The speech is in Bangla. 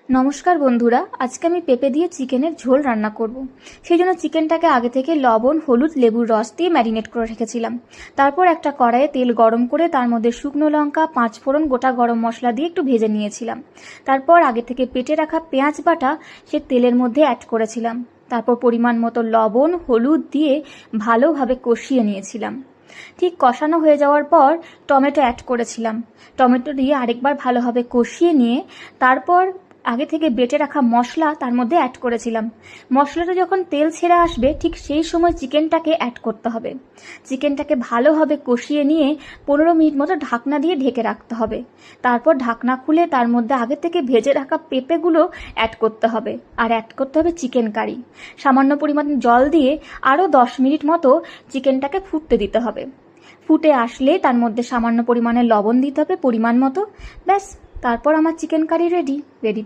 নমস্কার বন্ধুরা, আজকে আমি পেঁপে দিয়ে চিকেনের ঝোল রান্না করব। সেই জন্য চিকেনটাকে আগে থেকে লবণ, হলুদ, লেবুর রস দিয়ে ম্যারিনেট করে রেখেছিলাম। তারপর একটা কড়াইয়ে তেল গরম করে তার মধ্যে শুকনো লঙ্কা, 5 ফোড়ন, গোটা গরম মশলা দিয়ে একটু ভেজে নিয়েছিলাম। তারপর আগে থেকে পেটে রাখা পেঁয়াজ বাটা সে তেলের মধ্যে অ্যাড করেছিলাম। তারপর পরিমাণ মতো লবণ, হলুদ দিয়ে ভালোভাবে কষিয়ে নিয়েছিলাম। ঠিক কষানো হয়ে যাওয়ার পর টমেটো অ্যাড করেছিলাম। টমেটো দিয়ে আরেকবার ভালোভাবে কষিয়ে নিয়ে তারপর আগে থেকে বেটে রাখা মশলা তার মধ্যে অ্যাড করেছিলাম। মশলাটা যখন তেল ছেড়ে আসবে ঠিক সেই সময় চিকেনটাকে অ্যাড করতে হবে। চিকেনটাকে ভালোভাবে কষিয়ে নিয়ে 15 মিনিট মতো ঢাকনা দিয়ে ঢেকে রাখতে হবে। তারপর ঢাকনা খুলে তার মধ্যে আগে থেকে ভেজে রাখা পেঁপেগুলো অ্যাড করতে হবে। আর অ্যাড করতে হবে চিকেন কারি। সামান্য পরিমাণ জল দিয়ে আরও 10 মিনিট মতো চিকেনটাকে ফুটতে দিতে হবে। ফুটে আসলে তার মধ্যে সামান্য পরিমাণে লবণ দিতে হবে পরিমাণ মতো। ব্যাস, তারপর আমার চিকেন কারি রেডি।